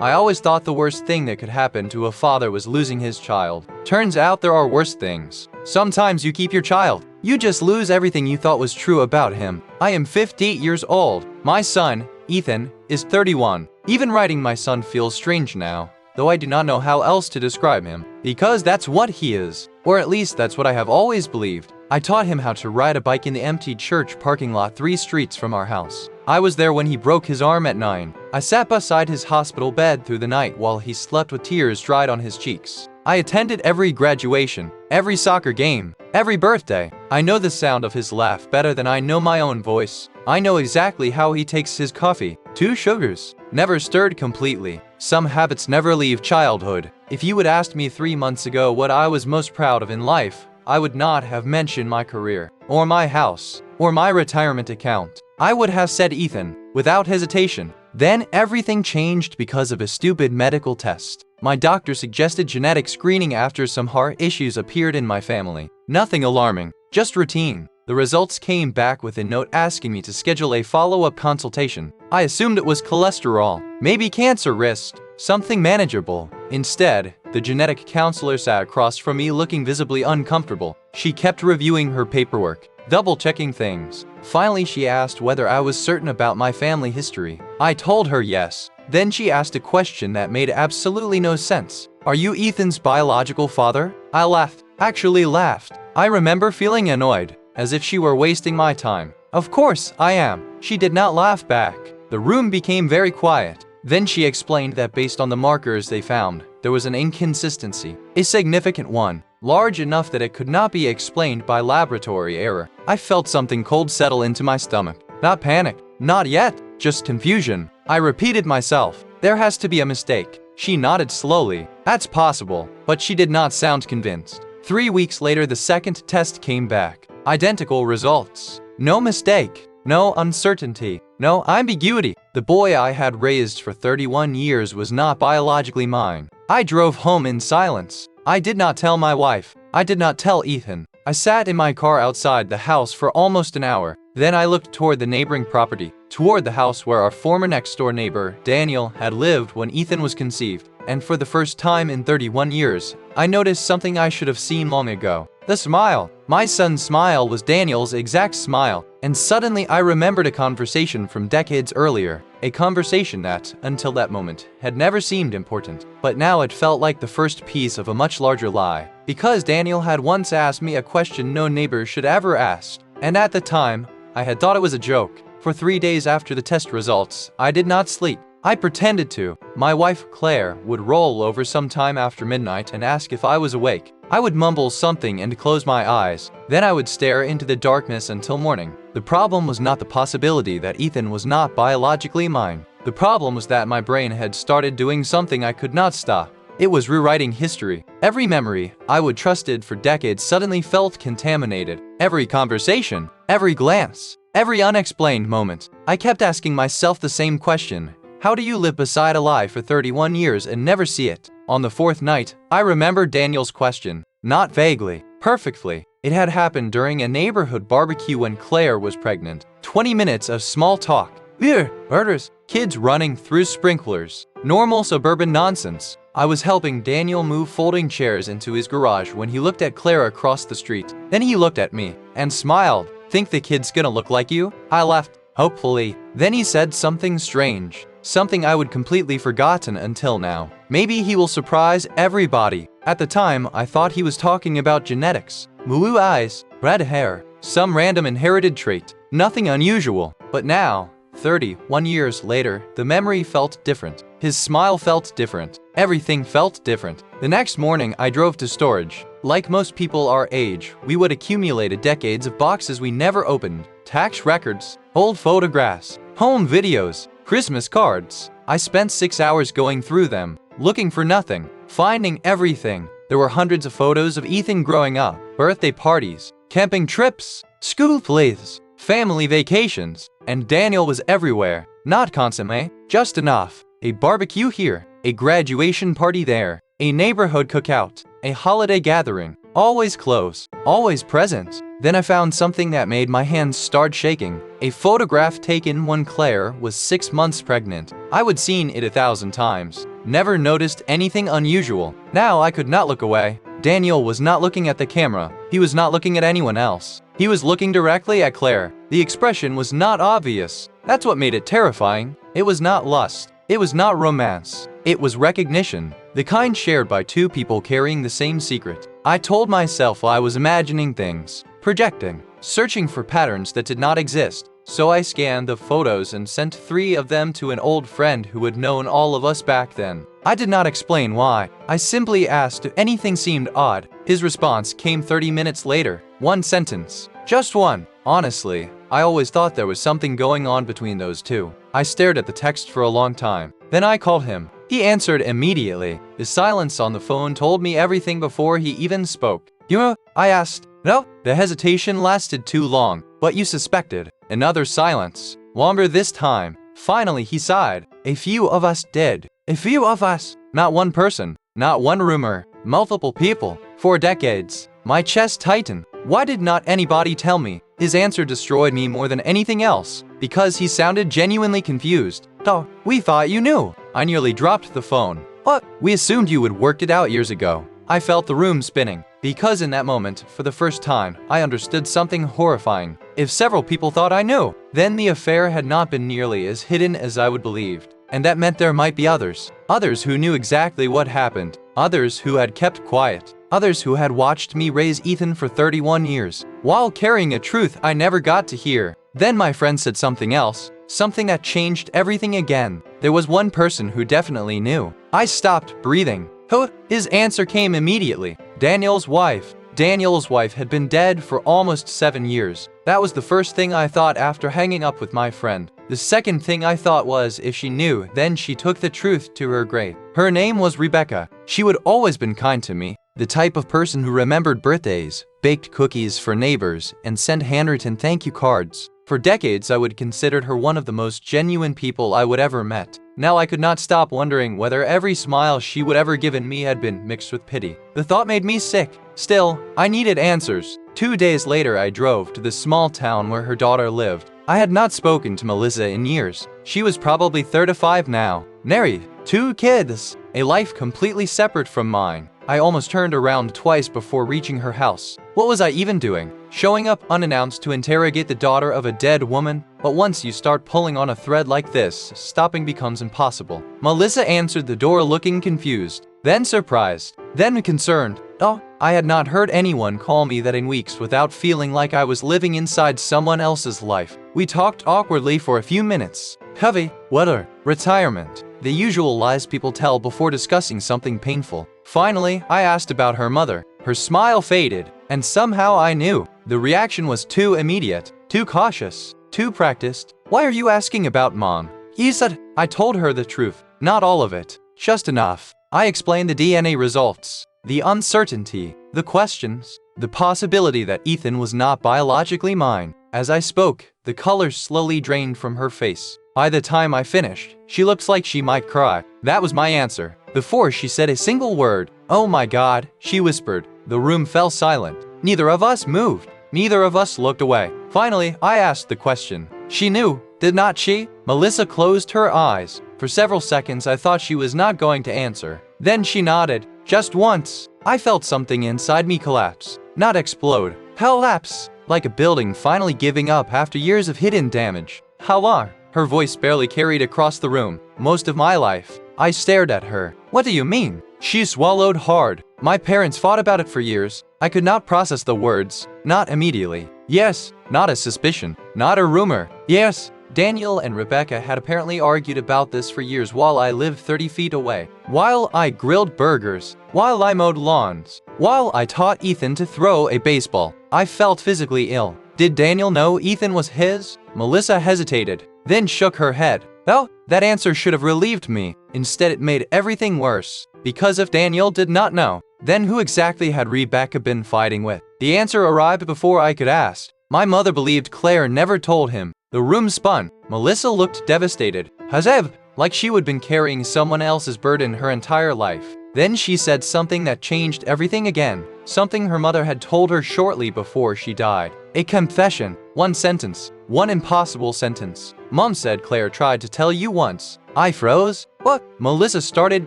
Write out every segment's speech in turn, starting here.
I always thought the worst thing that could happen to a father was losing his child. Turns out there are worse things. Sometimes you keep your child. You just lose everything you thought was true about him. I am 58 years old. My son, Ethan, is 31. Even writing my son feels strange now, though I do not know how else to describe him, because that's what he is. Or at least that's what I have always believed. I taught him how to ride a bike in the empty church parking lot 3 streets from our house. I was there when he broke his arm at 9. I sat beside his hospital bed through the night while he slept with tears dried on his cheeks. I attended every graduation, every soccer game, every birthday. I know the sound of his laugh better than I know my own voice. I know exactly how he takes his coffee. 2 sugars. Never stirred completely. Some habits never leave childhood. If you had asked me 3 months ago what I was most proud of in life, I would not have mentioned my career, or my house, or my retirement account. I would have said Ethan, without hesitation. Then everything changed because of a stupid medical test. My doctor suggested genetic screening after some heart issues appeared in my family. Nothing alarming, just routine. The results came back with a note asking me to schedule a follow-up consultation. I assumed it was cholesterol, maybe cancer risk, something manageable. Instead, the genetic counselor sat across from me looking visibly uncomfortable. She kept reviewing her paperwork, double-checking things. Finally, she asked whether I was certain about my family history. I told her yes. Then she asked a question that made absolutely no sense. Are you Ethan's biological father? I laughed. Actually laughed. I remember feeling annoyed, as if she were wasting my time. Of course, I am. She did not laugh back. The room became very quiet. Then she explained that based on the markers they found, there was an inconsistency, a significant one, large enough that it could not be explained by laboratory error. I felt something cold settle into my stomach. Not panic, not yet, just confusion. I repeated myself, there has to be a mistake. She nodded slowly. That's possible, but she did not sound convinced. 3 weeks later, the second test came back. Identical results. No mistake, no uncertainty, no ambiguity. The boy I had raised for 31 years was not biologically mine. I drove home in silence. I did not tell my wife. I did not tell Ethan. I sat in my car outside the house for almost an hour. Then I looked toward the neighboring property, toward the house where our former next-door neighbor, Daniel, had lived when Ethan was conceived. And for the first time in 31 years, I noticed something I should have seen long ago. The smile. My son's smile was Daniel's exact smile. And suddenly I remembered a conversation from decades earlier. A conversation that, until that moment, had never seemed important. But now it felt like the first piece of a much larger lie. Because Daniel had once asked me a question no neighbor should ever ask. And at the time, I had thought it was a joke. For 3 days after the test results, I did not sleep. I pretended to. My wife, Claire, would roll over sometime after midnight and ask if I was awake. I would mumble something and close my eyes. Then I would stare into the darkness until morning. The problem was not the possibility that Ethan was not biologically mine. The problem was that my brain had started doing something I could not stop. It was rewriting history. Every memory I would trusted for decades suddenly felt contaminated. Every conversation, every glance, every unexplained moment. I kept asking myself the same question. How do you live beside a lie for 31 years and never see it? On the 4th night, I remembered Daniel's question. Not vaguely, perfectly. It had happened during a neighborhood barbecue when Claire was pregnant. 20 minutes of small talk. Beer, murders, kids running through sprinklers. Normal suburban nonsense. I was helping Daniel move folding chairs into his garage when he looked at Claire across the street. Then he looked at me and smiled. Think the kid's gonna look like you? I laughed. Hopefully. Then he said something strange. Something I would completely forgotten until now. Maybe he will surprise everybody. At the time, I thought he was talking about genetics. Blue eyes, red hair, some random inherited trait. Nothing unusual. But now, 31 years later, the memory felt different. His smile felt different. Everything felt different. The next morning, I drove to storage. Like most people our age, we would accumulate decades of boxes we never opened. Tax records, old photographs, home videos, Christmas cards. I spent 6 hours going through them, looking for nothing, finding everything. There were hundreds of photos of Ethan growing up, birthday parties, camping trips, school plays, family vacations, and Daniel was everywhere. Not consommé, just enough. A barbecue here, a graduation party there, a neighborhood cookout, a holiday gathering. Always close, always present. Then I found something that made my hands start shaking. A photograph taken when Claire was 6 months pregnant. I would seen it 1,000 times. Never noticed anything unusual. Now I could not look away. Daniel was not looking at the camera. He was not looking at anyone else. He was looking directly at Claire. The expression was not obvious. That's what made it terrifying. It was not lust. It was not romance. It was recognition. The kind shared by two people carrying the same secret. I told myself I was imagining things, projecting, searching for patterns that did not exist. So I scanned the photos and sent 3 of them to an old friend who had known all of us back then. I did not explain why. I simply asked if anything seemed odd. His response came 30 minutes later. 1 sentence. Just one. Honestly, I always thought there was something going on between those two. I stared at the text for a long time. Then I called him. He answered immediately. The silence on the phone told me everything before he even spoke. You know, I asked. No, the hesitation lasted too long. But you suspected. Another silence. Longer this time. Finally, he sighed. A few of us did. A few of us. Not one person. Not one rumor. Multiple people. For decades. My chest tightened. Why did not anybody tell me? His answer destroyed me more than anything else. Because he sounded genuinely confused. Oh, we thought you knew. I nearly dropped the phone. What? We assumed you had worked it out years ago. I felt the room spinning. Because in that moment, for the first time, I understood something horrifying. If several people thought I knew, then the affair had not been nearly as hidden as I would believed. And that meant there might be others. Others who knew exactly what happened. Others who had kept quiet. Others who had watched me raise Ethan for 31 years, while carrying a truth I never got to hear. Then my friend said something else. Something that changed everything again. There was one person who definitely knew. I stopped breathing. Who? His answer came immediately. Daniel's wife. Daniel's wife had been dead for almost 7 years. That was the first thing I thought after hanging up with my friend. The second thing I thought was if she knew, then she took the truth to her grave. Her name was Rebecca. She would always been kind to me. The type of person who remembered birthdays, baked cookies for neighbors, and sent handwritten thank you cards. For decades, I would consider her one of the most genuine people I would ever met. Now I could not stop wondering whether every smile she would ever given me had been mixed with pity. The thought made me sick. Still, I needed answers. 2 days later, I drove to the small town where her daughter lived. I had not spoken to Melissa in years. She was probably 35 now, married, 2 kids, a life completely separate from mine. I almost turned around twice before reaching her house. What was I even doing? Showing up unannounced to interrogate the daughter of a dead woman? But once you start pulling on a thread like this, stopping becomes impossible. Melissa answered the door looking confused, then surprised, then concerned. Oh, I had not heard anyone call me that in weeks without feeling like I was living inside someone else's life. We talked awkwardly for a few minutes. Heavy, weather, retirement. The usual lies people tell before discussing something painful. Finally, I asked about her mother. Her smile faded, and somehow I knew. The reaction was too immediate, too cautious, too practiced. Why are you asking about Mom? He said. I told her the truth. Not all of it. Just enough. I explained the DNA results, the uncertainty, the questions, the possibility that Ethan was not biologically mine. As I spoke, the color slowly drained from her face. By the time I finished, she looked like she might cry. That was my answer. Before she said a single word, "Oh my God," she whispered. The room fell silent. Neither of us moved. Neither of us looked away. Finally, I asked the question. She knew, did not she? Melissa closed her eyes. For several seconds, I thought she was not going to answer. Then she nodded. Just once. I felt something inside me collapse. Not explode. Collapse. Like a building finally giving up after years of hidden damage. How long? Her voice barely carried across the room. Most of my life. I stared at her. What do you mean? She swallowed hard. My parents fought about it for years. I could not process the words. Not immediately. Yes. Not a suspicion. Not a rumor. Yes. Daniel and Rebecca had apparently argued about this for years while I lived 30 feet away. While I grilled burgers. While I mowed lawns. While I taught Ethan to throw a baseball. I felt physically ill. Did Daniel know Ethan was his? Melissa hesitated, then shook her head. Oh, that answer should have relieved me. Instead, it made everything worse. Because if Daniel did not know, then who exactly had Rebecca been fighting with? The answer arrived before I could ask. My mother believed Claire never told him. The room spun. Melissa looked devastated. Hazeb, like she would been carrying someone else's burden her entire life. Then she said something that changed everything again. Something her mother had told her shortly before she died. A confession. One sentence. One impossible sentence. Mom said Claire tried to tell you once. I froze. What? Melissa started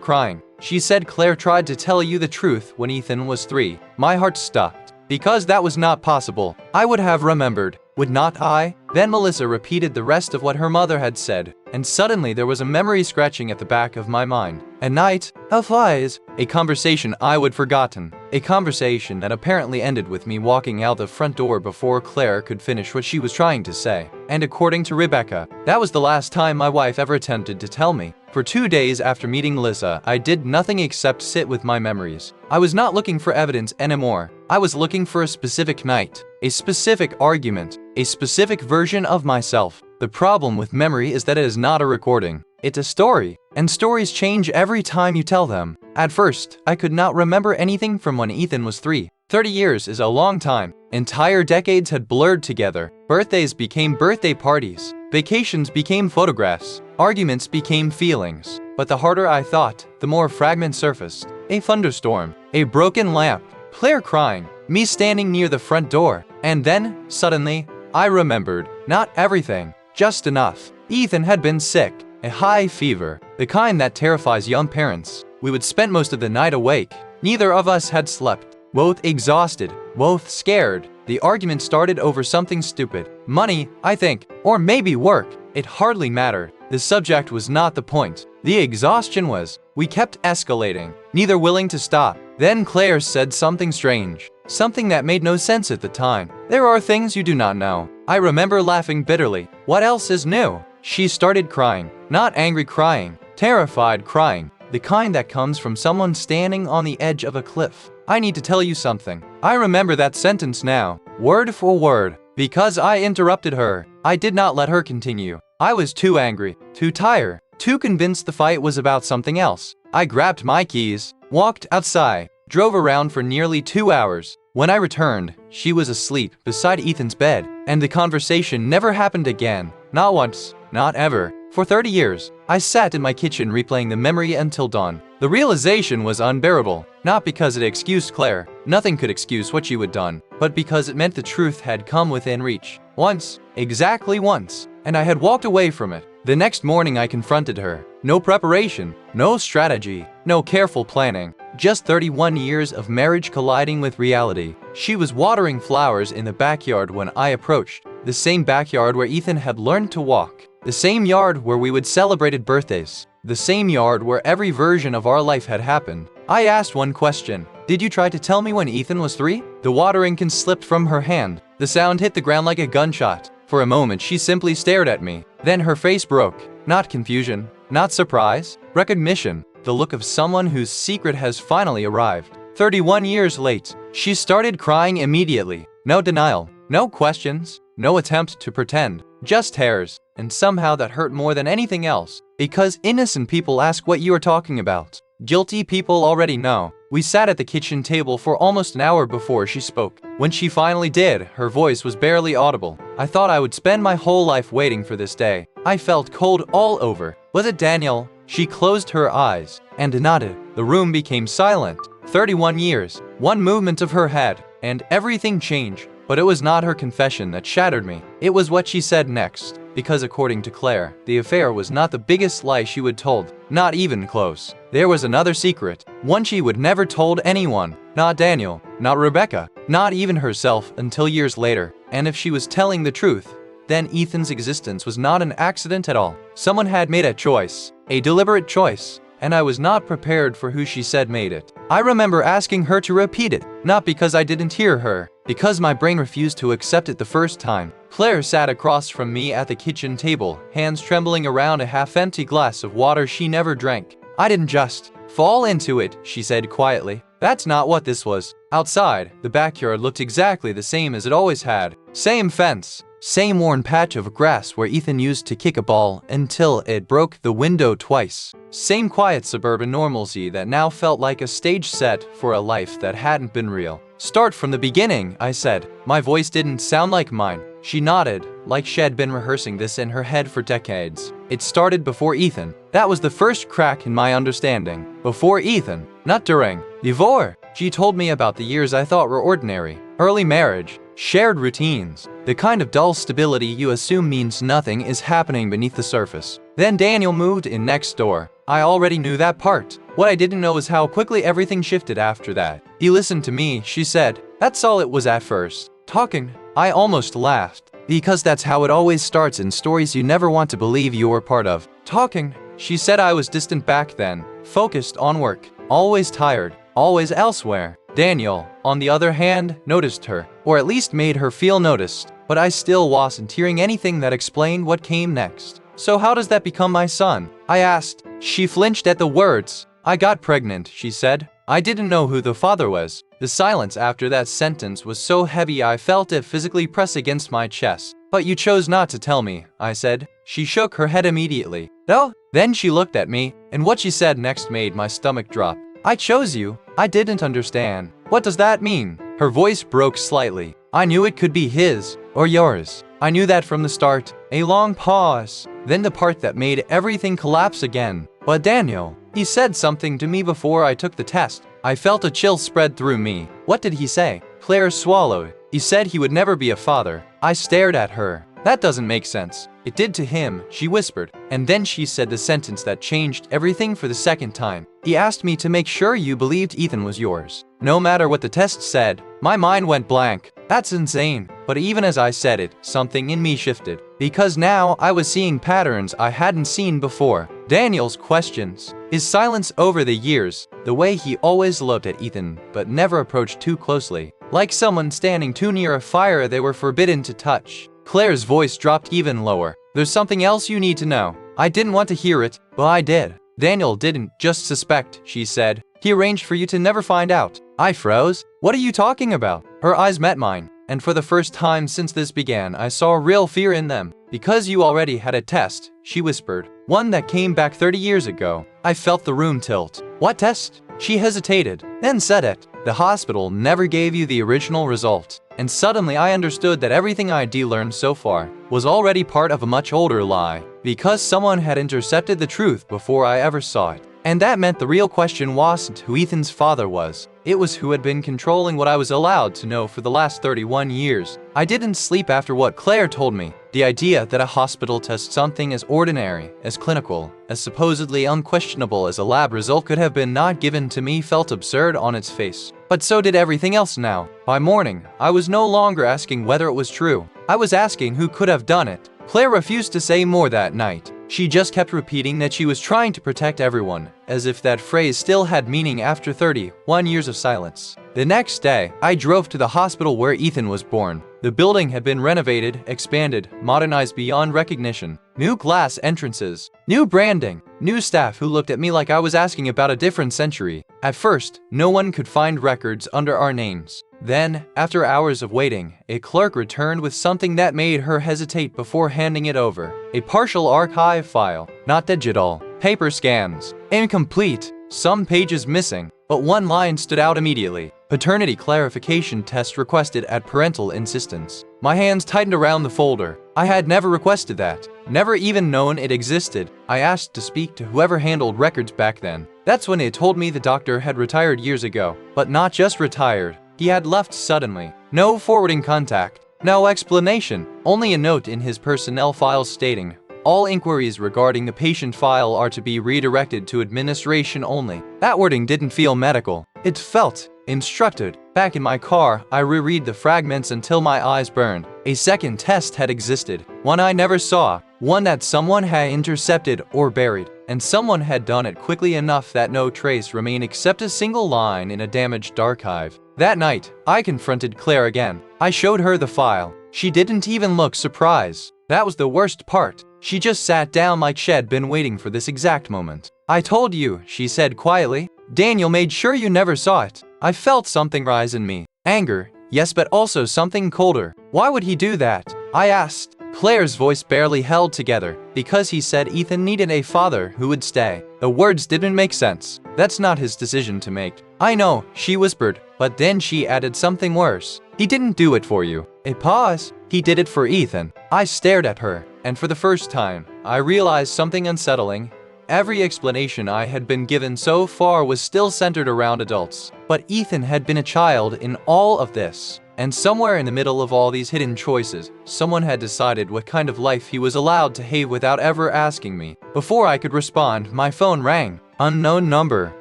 crying. She said Claire tried to tell you the truth when Ethan was 3. My heart stopped. Because that was not possible. I would have remembered. Would not I? Then Melissa repeated the rest of what her mother had said, and suddenly there was a memory scratching at the back of my mind. At night, flies. A conversation I would forgotten. A conversation that apparently ended with me walking out the front door before Claire could finish what she was trying to say. And according to Rebecca, that was the last time my wife ever attempted to tell me. For 2 days after meeting Melissa, I did nothing except sit with my memories. I was not looking for evidence anymore. I was looking for a specific night, a specific argument, a specific version of myself. The problem with memory is that it is not a recording. It's a story, and stories change every time you tell them. At first, I could not remember anything from when Ethan was 3. 30 years is a long time. Entire decades had blurred together. Birthdays became birthday parties. Vacations became photographs. Arguments became feelings. But the harder I thought, the more fragments surfaced. A thunderstorm, a broken lamp, Claire crying, me standing near the front door. And then, suddenly, I remembered. Not everything, just enough. Ethan had been sick, a high fever, the kind that terrifies young parents. We would spend most of the night awake. Neither of us had slept. Both exhausted, both scared. The argument started over something stupid. Money, I think, or maybe work. It hardly mattered. The subject was not the point. The exhaustion was. We kept escalating, neither willing to stop. Then Claire said something strange, something that made no sense at the time. There are things you do not know. I remember laughing bitterly. What else is new? She started crying, not angry crying, terrified crying, the kind that comes from someone standing on the edge of a cliff. I need to tell you something. I remember that sentence now, word for word, because I interrupted her. I did not let her continue. I was too angry, too tired, too convinced the fight was about something else. I grabbed my keys, walked outside, drove around for nearly 2 hours. When I returned, she was asleep beside Ethan's bed, and the conversation never happened again. Not once, not ever. For 30 years, I sat in my kitchen replaying the memory until dawn. The realization was unbearable, not because it excused Claire, nothing could excuse what she had done, but because it meant the truth had come within reach. Once, exactly once, and I had walked away from it. The next morning I confronted her. No preparation, no strategy, no careful planning. Just 31 years of marriage colliding with reality. She was watering flowers in the backyard when I approached. The same backyard where Ethan had learned to walk. The same yard where we would celebrated birthdays. The same yard where every version of our life had happened. I asked one question. Did you try to tell me when Ethan was 3? The watering can slipped from her hand. The sound hit the ground like a gunshot. For a moment she simply stared at me. Then her face broke. Not confusion, not surprise, recognition. The look of someone whose secret has finally arrived. 31 years late, she started crying immediately. No denial, no questions, no attempt to pretend. Just tears, and somehow that hurt more than anything else. Because innocent people ask what you are talking about. Guilty people already know. We sat at the kitchen table for almost an hour before she spoke. When she finally did, her voice was barely audible. I thought I would spend my whole life waiting for this day. I felt cold all over. Was it Daniel? She closed her eyes and nodded. The room became silent. 31 years, one movement of her head, and everything changed. But it was not her confession that shattered me. It was what she said next. Because according to Claire, the affair was not the biggest lie she would told. Not even close. There was another secret. One she would never told anyone. Not Daniel, not Rebecca, not even herself until years later. And if she was telling the truth, then Ethan's existence was not an accident at all. Someone had made a choice. A deliberate choice. And I was not prepared for who she said made it. I remember asking her to repeat it, not because I didn't hear her, because my brain refused to accept it the first time. Claire sat across from me at the kitchen table, hands trembling around a half-empty glass of water she never drank. I didn't just fall into it, she said quietly. That's not what this was. Outside, the backyard looked exactly the same as it always had. Same fence. Same worn patch of grass where Ethan used to kick a ball until it broke the window twice. Same quiet suburban normalcy that now felt like a stage set for a life that hadn't been real. Start from the beginning, I said. My voice didn't sound like mine. She nodded, like she had been rehearsing this in her head for decades. It started before Ethan. That was the first crack in my understanding. Before Ethan, not during. Before. She told me about the years I thought were ordinary. Early marriage. shared routines, the kind of dull stability you assume means nothing is happening beneath the surface. Then Daniel moved in next door. I already knew that part. What I didn't know is how quickly everything shifted after that. He listened to me, she said. That's all it was at first. Talking. I almost laughed. Because that's how it always starts in stories you never want to believe you were part of. Talking. She said I was distant back then, focused on work, always tired, always elsewhere. Daniel, on the other hand, noticed her, or at least made her feel noticed, but I still wasn't hearing anything that explained what came next. So how does that become my son? I asked. She flinched at the words. I got pregnant, she said. I didn't know who the father was. The silence after that sentence was so heavy I felt it physically press against my chest. But you chose not to tell me, I said. She shook her head immediately. No? Then she looked at me, and what she said next made my stomach drop. I chose you. I didn't understand. What does that mean? Her voice broke slightly. I knew it could be his, or yours. I knew that from the start. A long pause. Then the part that made everything collapse again. But Daniel, he said something to me before I took the test. I felt a chill spread through me. What did he say? Claire swallowed. He said he would never be a father. I stared at her. That doesn't make sense. It did to him, she whispered. And then she said the sentence that changed everything for the second time. He asked me to make sure you believed Ethan was yours. No matter what the test said, my mind went blank. That's insane. But even as I said it, something in me shifted. Because now I was seeing patterns I hadn't seen before. Daniel's questions, his silence over the years, the way he always looked at Ethan but never approached too closely. Like someone standing too near a fire they were forbidden to touch. Claire's voice dropped even lower. There's something else you need to know. I didn't want to hear it, but I did. Daniel didn't just suspect, she said. He arranged for you to never find out. I froze. What are you talking about? Her eyes met mine, and for the first time since this began, I saw real fear in them. Because you already had a test, she whispered. One that came back 30 years ago. I felt the room tilt. What test? She hesitated, then said it. The hospital never gave you the original result. And suddenly I understood that everything I'd learned so far was already part of a much older lie. Because someone had intercepted the truth before I ever saw it. And that meant the real question wasn't who Ethan's father was. It was who had been controlling what I was allowed to know for the last 31 years. I didn't sleep after what Claire told me. The idea that a hospital tests something as ordinary, as clinical, as supposedly unquestionable as a lab result could have been not given to me felt absurd on its face. But so did everything else now. By morning, I was no longer asking whether it was true. I was asking who could have done it. Claire refused to say more that night. She just kept repeating that she was trying to protect everyone, as if that phrase still had meaning after 31 years of silence. The next day, I drove to the hospital where Ethan was born. The building had been renovated, expanded, modernized beyond recognition. New glass entrances, new branding, new staff who looked at me like I was asking about a different century. At first, no one could find records under our names. Then, after hours of waiting, a clerk returned with something that made her hesitate before handing it over. A partial archive file, not digital. Paper scans, incomplete, some pages missing, but one line stood out immediately. Paternity clarification test requested at parental insistence. My hands tightened around the folder. I had never requested that, never even known it existed. I asked to speak to whoever handled records back then. That's when it told me the doctor had retired years ago, but not just retired. He had left suddenly. No forwarding contact, no explanation, only a note in his personnel files stating, all inquiries regarding the patient file are to be redirected to administration only. That wording didn't feel medical. It felt instructed. Back in my car, I reread the fragments until my eyes burned. A second test had existed, one I never saw, one that someone had intercepted or buried, and someone had done it quickly enough that no trace remained except a single line in a damaged archive. That night, I confronted Claire again. I showed her the file. She didn't even look surprised. That was the worst part. She just sat down like she'd been waiting for this exact moment. I told you, she said quietly. Daniel made sure you never saw it. I felt something rise in me. Anger, yes, but also something colder. Why would he do that? I asked. Claire's voice barely held together. Because he said Ethan needed a father who would stay. The words didn't make sense. That's not his decision to make. I know, she whispered, but then she added something worse. He didn't do it for you. A pause. He did it for Ethan. I stared at her, and for the first time, I realized something unsettling. Every explanation I had been given so far was still centered around adults. But Ethan had been a child in all of this. And somewhere in the middle of all these hidden choices, someone had decided what kind of life he was allowed to have without ever asking me. Before I could respond, my phone rang. Unknown number.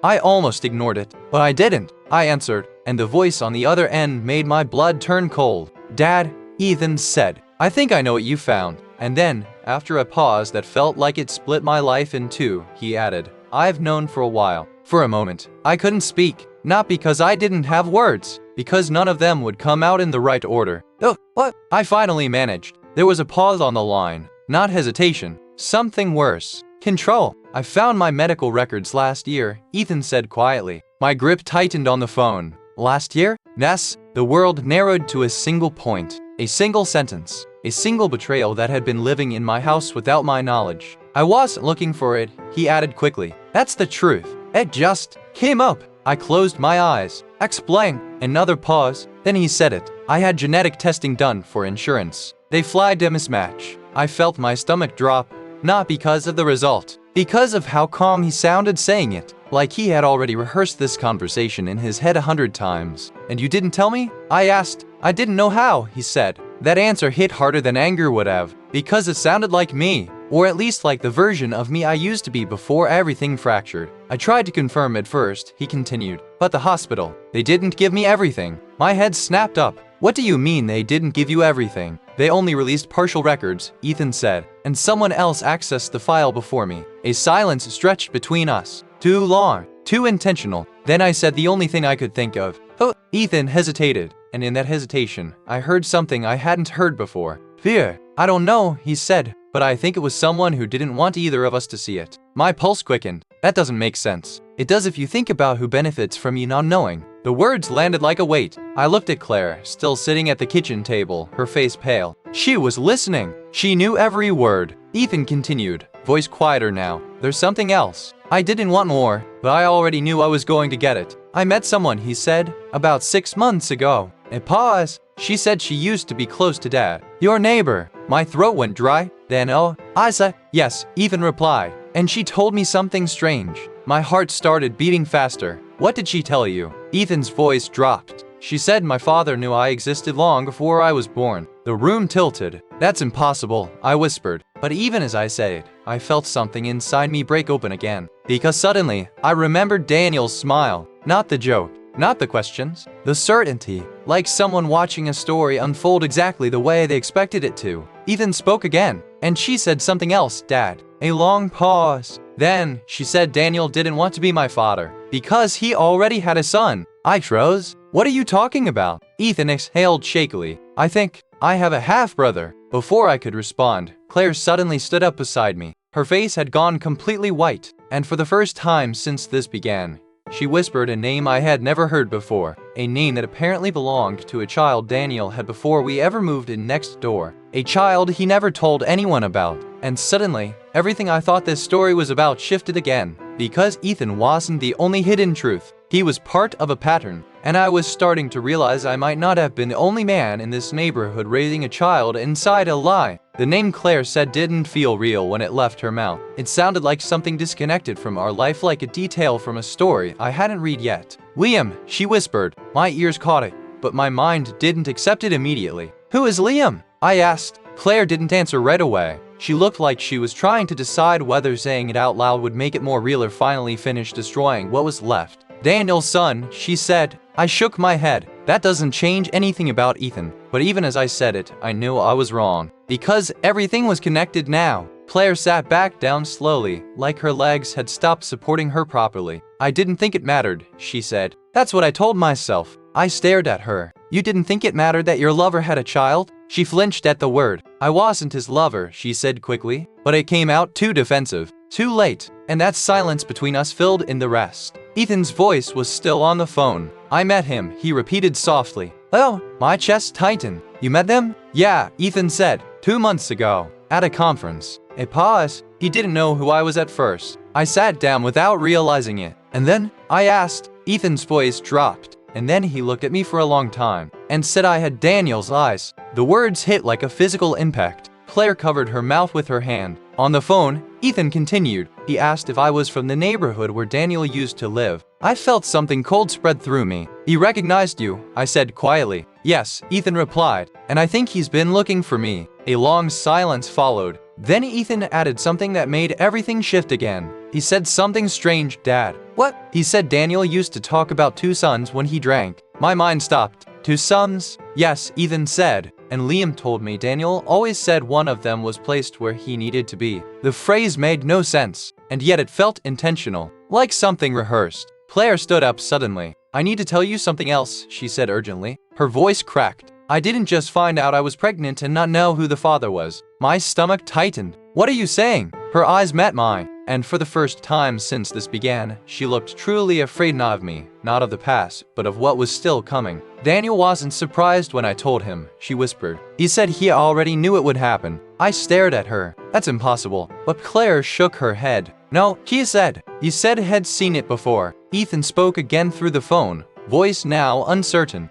I almost ignored it, but I didn't. I answered, and the voice on the other end made my blood turn cold. Dad, Ethan said, I think I know what you found. And then, after a pause that felt like it split my life in two, he added, I've known for a while. For a moment, I couldn't speak. Not because I didn't have words, because none of them would come out in the right order. Oh, what? I finally managed. There was a pause on the line. Not hesitation. Something worse. Control. I found my medical records last year, Ethan said quietly. My grip tightened on the phone. Last year? Yes. The world narrowed to a single point. A single sentence. A single betrayal that had been living in my house without my knowledge. I wasn't looking for it, he added quickly. That's the truth. It just came up. I closed my eyes. Explain. Another pause. Then he said it. I had genetic testing done for insurance. They flagged a mismatch. I felt my stomach drop. Not because of the result. Because of how calm he sounded saying it. Like he had already rehearsed this conversation in his head 100 times. And you didn't tell me? I asked. I didn't know how, he said. That answer hit harder than anger would have. Because it sounded like me. Or at least like the version of me I used to be before everything fractured. I tried to confirm at first, he continued. But the hospital, they didn't give me everything. My head snapped up. What do you mean they didn't give you everything? They only released partial records, Ethan said. And someone else accessed the file before me. A silence stretched between us. Too long. Too intentional. Then I said the only thing I could think of. Oh, Ethan hesitated. And in that hesitation, I heard something I hadn't heard before. Fear. I don't know, he said. But I think it was someone who didn't want either of us to see it. My pulse quickened. That doesn't make sense. It does if you think about who benefits from you not knowing. The words landed like a weight. I looked at Claire, still sitting at the kitchen table, her face pale. She was listening. She knew every word. Ethan continued, voice quieter now. There's something else. I didn't want more, but I already knew I was going to get it. I met someone, he said, about 6 months ago. A pause. She said she used to be close to Dad. Your neighbor. My throat went dry. Then I said, yes, Ethan replied. And she told me something strange. My heart started beating faster. What did she tell you? Ethan's voice dropped. She said my father knew I existed long before I was born. The room tilted. That's impossible, I whispered. But even as I said it, I felt something inside me break open again. Because suddenly, I remembered Daniel's smile. Not the joke. Not the questions. The certainty. Like someone watching a story unfold exactly the way they expected it to. Ethan spoke again. And she said something else, Dad. A long pause. Then, she said Daniel didn't want to be my father. Because he already had a son. I froze. What are you talking about? Ethan exhaled shakily. I think I have a half-brother. Before I could respond, Claire suddenly stood up beside me. Her face had gone completely white. And for the first time since this began, she whispered a name I had never heard before, a name that apparently belonged to a child Daniel had before we ever moved in next door, a child he never told anyone about. And suddenly, everything I thought this story was about shifted again, because Ethan wasn't the only hidden truth. He was part of a pattern, and I was starting to realize I might not have been the only man in this neighborhood raising a child inside a lie. The name Claire said didn't feel real when it left her mouth. It sounded like something disconnected from our life, like a detail from a story I hadn't read yet. Liam, she whispered. My ears caught it, but my mind didn't accept it immediately. Who is Liam? I asked. Claire didn't answer right away. She looked like she was trying to decide whether saying it out loud would make it more real or finally finish destroying what was left. Daniel's son, she said. I shook my head. That doesn't change anything about Ethan. But even as I said it, I knew I was wrong. Because everything was connected now. Claire sat back down slowly, like her legs had stopped supporting her properly. I didn't think it mattered, she said. That's what I told myself. I stared at her. You didn't think it mattered that your lover had a child? She flinched at the word. I wasn't his lover, she said quickly. But it came out too defensive. Too late. And that silence between us filled in the rest. Ethan's voice was still on the phone. I met him, he repeated softly. Oh, my chest tightened. You met them? Yeah, Ethan said. 2 months ago. At a conference. A pause. He didn't know who I was at first. I sat down without realizing it. And then, I asked. Ethan's voice dropped. And then he looked at me for a long time. And said I had Daniel's eyes. The words hit like a physical impact. Claire covered her mouth with her hand. On the phone, Ethan continued. He asked if I was from the neighborhood where Daniel used to live. I felt something cold spread through me. He recognized you, I said quietly. Yes, Ethan replied, and I think he's been looking for me. A long silence followed. Then Ethan added something that made everything shift again. He said something strange. Dad. What? He said Daniel used to talk about 2 sons when he drank. My mind stopped. 2 sons? Yes, Ethan said. And Liam told me Daniel always said one of them was placed where he needed to be. The phrase made no sense, and yet it felt intentional, like something rehearsed. Claire stood up suddenly. I need to tell you something else, she said urgently. Her voice cracked. I didn't just find out I was pregnant and not know who the father was. My stomach tightened. What are you saying? Her eyes met mine, and for the first time since this began, she looked truly afraid not of me, not of the past, but of what was still coming. Daniel wasn't surprised when I told him, she whispered. He said he already knew it would happen. I stared at her. That's impossible. But Claire shook her head. No, he said. He said had seen it before. Ethan spoke again through the phone, voice now uncertain.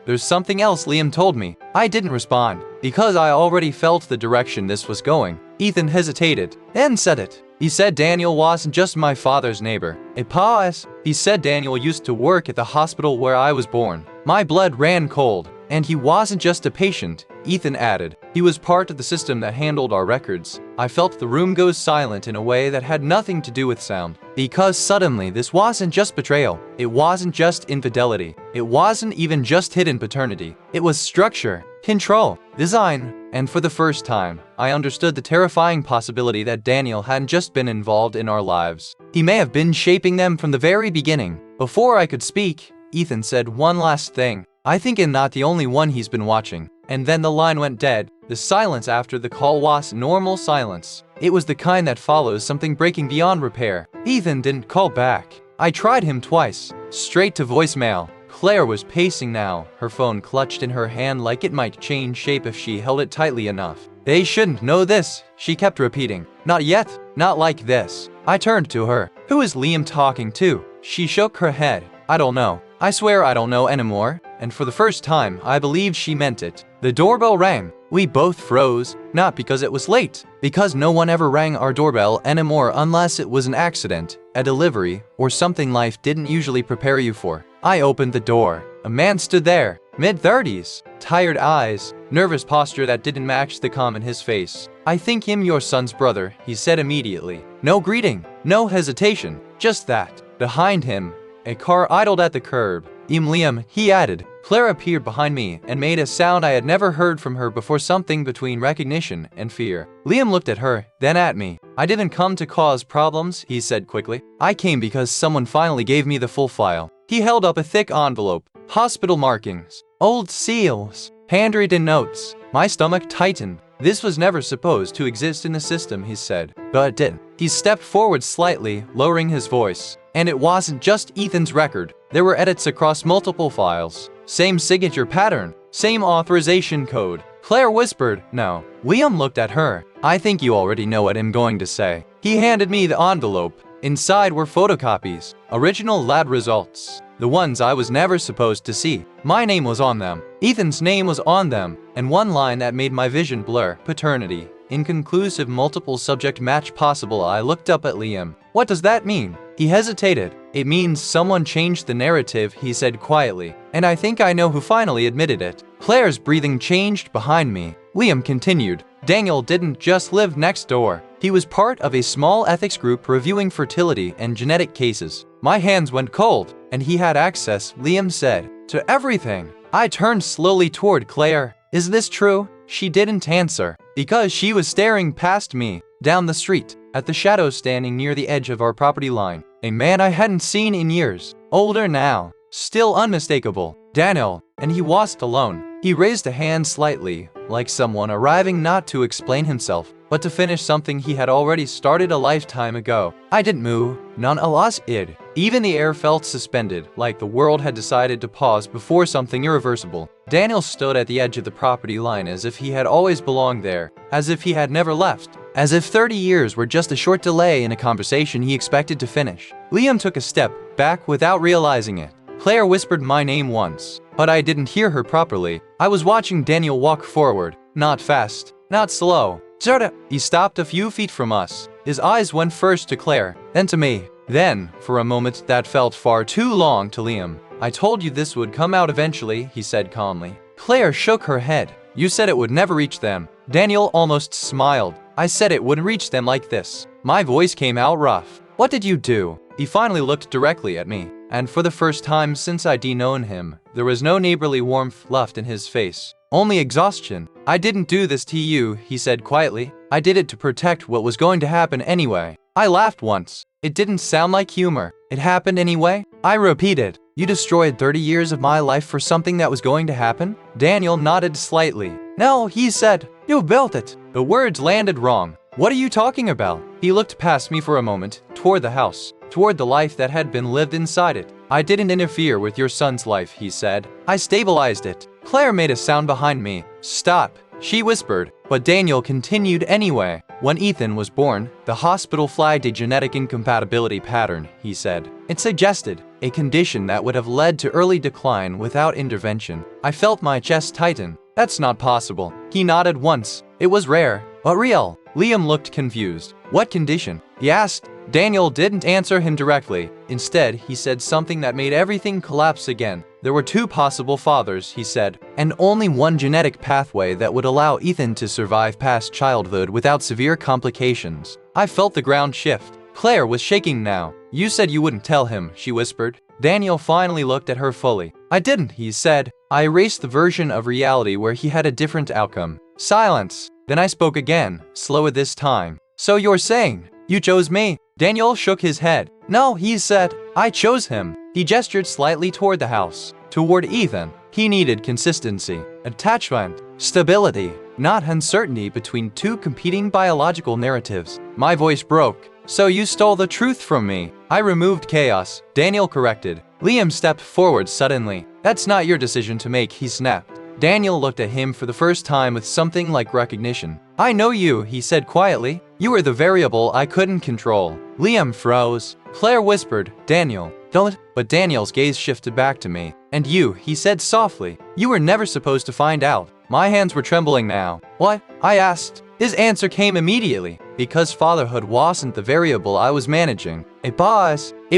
There's something else Liam told me. I didn't respond, because I already felt the direction this was going. Ethan hesitated, then said it. He said Daniel wasn't just my father's neighbor. A pause. He said Daniel used to work at the hospital where I was born. My blood ran cold. And he wasn't just a patient, Ethan added. He was part of the system that handled our records. I felt the room go silent in a way that had nothing to do with sound. Because suddenly this wasn't just betrayal. It wasn't just infidelity. It wasn't even just hidden paternity. It was structure, control, design. And for the first time, I understood the terrifying possibility that Daniel hadn't just been involved in our lives. He may have been shaping them from the very beginning. Before I could speak, Ethan said one last thing. I think I'm not the only one he's been watching. And then the line went dead. The silence after the call was normal silence. It was the kind that follows something breaking beyond repair. Ethan didn't call back. I tried him twice, straight to voicemail. Claire was pacing now, her phone clutched in her hand like it might change shape if she held it tightly enough. They shouldn't know this, she kept repeating. Not yet, not like this. I turned to her. Who is Liam talking to? She shook her head. I don't know. I swear I don't know anymore. And for the first time, I believed she meant it. The doorbell rang. We both froze, not because it was late, because no one ever rang our doorbell anymore unless it was an accident, a delivery, or something life didn't usually prepare you for. I opened the door. A man stood there, mid-30s, tired eyes, nervous posture that didn't match the calm in his face. I think him your son's brother, he said immediately. No greeting, no hesitation, just that. Behind him, a car idled at the curb. Liam, he added. Claire appeared behind me and made a sound I had never heard from her before, something between recognition and fear. Liam looked at her, then at me. I didn't come to cause problems, he said quickly. I came because someone finally gave me the full file. He held up a thick envelope. Hospital markings, old seals, handwritten notes. My stomach tightened. This was never supposed to exist in the system, he said, but it did. He stepped forward slightly, lowering his voice. And it wasn't just Ethan's record. There were edits across multiple files. Same signature pattern, same authorization code. Claire whispered, no. Liam looked at her. I think you already know what I'm going to say. He handed me the envelope. Inside were photocopies, original lab results, the ones I was never supposed to see. My name was on them. Ethan's name was on them, and one line that made my vision blur, paternity. Inconclusive multiple subject match possible. I looked up at Liam. What does that mean? He hesitated. It means someone changed the narrative, he said quietly. And I think I know who finally admitted it. Claire's breathing changed behind me. Liam continued. Daniel didn't just live next door. He was part of a small ethics group reviewing fertility and genetic cases. My hands went cold, and he had access, Liam said, to everything. I turned slowly toward Claire. Is this true? She didn't answer, because she was staring past me, down the street, at the shadow standing near the edge of our property line. A man I hadn't seen in years, older now, still unmistakable. Daniel, and he wasn't alone. He raised a hand slightly, like someone arriving not to explain himself, but to finish something he had already started a lifetime ago. I didn't move, none alas id. Even the air felt suspended, like the world had decided to pause before something irreversible. Daniel stood at the edge of the property line as if he had always belonged there, as if he had never left, as if 30 years were just a short delay in a conversation he expected to finish. Liam took a step back without realizing it. Claire whispered my name once, but I didn't hear her properly. I was watching Daniel walk forward, not fast, not slow, Zerda! He stopped a few feet from us. His eyes went first to Claire, then to me. Then, for a moment that felt far too long to Liam. I told you this would come out eventually, he said calmly. Claire shook her head. You said it would never reach them. Daniel almost smiled. I said it wouldn't reach them like this. My voice came out rough. What did you do? He finally looked directly at me, and for the first time since I'd known him, there was no neighborly warmth left in his face. Only exhaustion. I didn't do this to you, he said quietly. I did it to protect what was going to happen anyway. I laughed once. It didn't sound like humor. It happened anyway? I repeated. You destroyed 30 years of my life for something that was going to happen? Daniel nodded slightly. No, he said. You built it. The words landed wrong. What are you talking about? He looked past me for a moment, toward the house, toward the life that had been lived inside it. I didn't interfere with your son's life, he said. I stabilized it. Claire made a sound behind me. Stop, she whispered, but Daniel continued anyway. When Ethan was born, the hospital flagged a genetic incompatibility pattern, he said. It suggested a condition that would have led to early decline without intervention. I felt my chest tighten. That's not possible. He nodded once. It was rare, but real. Liam looked confused. What condition? He asked. Daniel didn't answer him directly. Instead, he said something that made everything collapse again. There were two possible fathers, he said, and only one genetic pathway that would allow Ethan to survive past childhood without severe complications. I felt the ground shift. Claire was shaking now. You said you wouldn't tell him, she whispered. Daniel finally looked at her fully. I didn't, he said. I erased the version of reality where he had a different outcome. Silence. Then I spoke again, slower this time. So you're saying, you chose me? Daniel shook his head. No, he said, I chose him. He gestured slightly toward the house, toward Ethan. He needed consistency, attachment, stability, not uncertainty between two competing biological narratives. My voice broke. So you stole the truth from me. I removed chaos, Daniel corrected. Liam stepped forward suddenly. That's not your decision to make, he snapped. Daniel looked at him for the first time with something like recognition. I know you, he said quietly. You were the variable I couldn't control. Liam froze. Claire whispered, Daniel, don't. But Daniel's gaze shifted back to me. And you, he said softly. You were never supposed to find out. My hands were trembling now. What? I asked. His answer came immediately. Because fatherhood wasn't the variable I was managing. It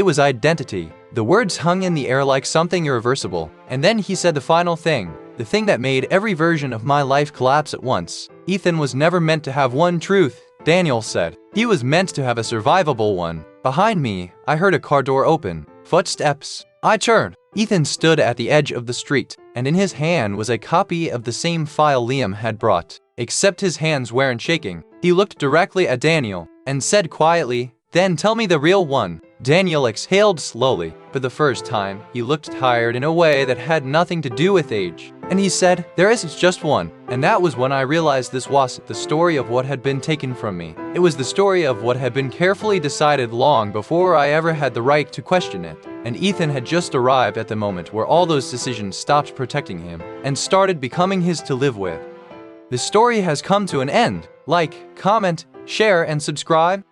was identity. The words hung in the air like something irreversible. And then he said the final thing. The thing that made every version of my life collapse at once. Ethan was never meant to have one truth, Daniel said. He was meant to have a survivable one. Behind me, I heard a car door open. Footsteps. I turned. Ethan stood at the edge of the street, and in his hand was a copy of the same file Liam had brought. Except his hands weren't shaking. He looked directly at Daniel, and said quietly, Then tell me the real one. Daniel exhaled slowly. For the first time, he looked tired in a way that had nothing to do with age. And he said, There is just one. And that was when I realized this wasn't the story of what had been taken from me. It was the story of what had been carefully decided long before I ever had the right to question it. And Ethan had just arrived at the moment where all those decisions stopped protecting him and started becoming his to live with. The story has come to an end. Like, comment, share, and subscribe.